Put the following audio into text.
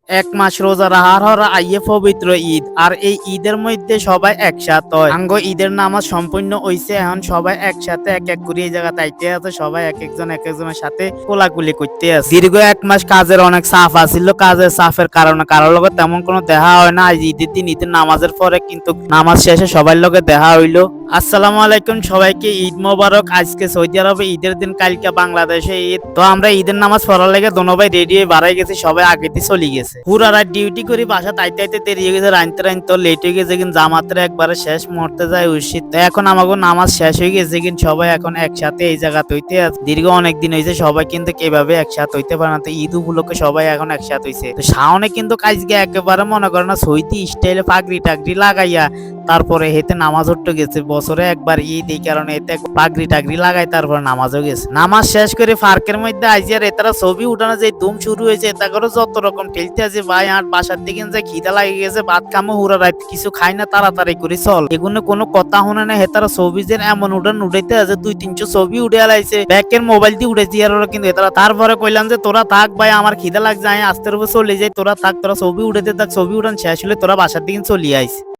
এক মাস রোজা রাহার হর আইয়ে পবিত্র ঈদ। আর এই ঈদের মধ্যে সবাই একসাথে হয়। আঙ্গ ঈদের নামাজ সম্পূর্ণ হইছে, এখন সবাই একসাথে এক এক করে এই জায়গা তাইতে আছে। সবাই এক একজনের সাথে কোলাকুলি করতে আছে। দীর্ঘ এক মাস কাজের অনেক চাপ আছিল, কাজের চাপের কারণে কারোর লগে তেমন কোনো দেখা হয় না। আজ ঈদের দিন, ঈদের নামাজের পরে কিন্তু নামাজ শেষে সবার লগে দেখা হইলো। আসসালামু আলাইকুম, সবাইকে ঈদ মোবারক। আজকে সৌদি আরবে ঈদের দিন, কালকে বাংলাদেশে ঈদ। তো আমরা ঈদের নামাজ পড়ার লেগে দোনো ভাই রেডি হয়ে বাড়াই গেছি, সবাই আগেতে চলে গেছে। পুরা রাত ডিউটি করি, বাসা তাইতে তাইতে দেরি হয়ে গেছে, রাইনতে লেট হয়ে গেছে। কিন্তু জামাতের একবারে শেষ মুহূর্তে যায় উচিত। তো এখন আমাকে নামাজ শেষ হয়ে গেছে, কিন্তু সবাই এখন একসাথে এই জায়গাতে হইতে আছে। দীর্ঘ অনেক দিন হয়েছে, সবাই কিন্তু এভাবে একসাথে হইতে পারে না। তো ঈদ উপলক্ষে সবাই এখন একসাথে হইছে। তো শাওনে কিন্তু আজকে একেবারে মনে করে না সৌদি স্টাইলে পাগড়ি টাগড়ি লাগাইয়া তারপরে হেতে নামাজ উঠতে গেছে। বছরে একবার ঈদ, এই কারণে এতে পাগড়ি টাগড়ি লাগাই তারপরে নামাজও গেছে। নামাজ শেষ করে পার্কের মধ্যে আইজিয়ার এতারা ছবি উঠানো যে ধুম শুরু হয়েছে। এটা করে যত রকম ঠেলতে আছে ভাই। আর বাসার দিকে যে খিদা লাগে গেছে, ভাত খামো হুরা রাত কিছু খাই না, তাড়াতাড়ি করে চল। এগুলো কোনো কথা শুনে না। হেতারা ছবি যে এমন উঠাইতে আছে, 2-300 ছবি উঠে আলাইছে, ব্যাকের মোবাইল দিয়ে উঠেছি। আর ওরা কিন্তু এতারা তারপরে কইলাম যে তোরা থাক ভাই, আমার খিদা লাগছে, আমি আস্তের উপর চলে যাই, তোরা থাক, তোরা ছবি উঠাতে থাক। ছবি উঠান শেষ হলে তোরা বাসার দিকে চলে আইস।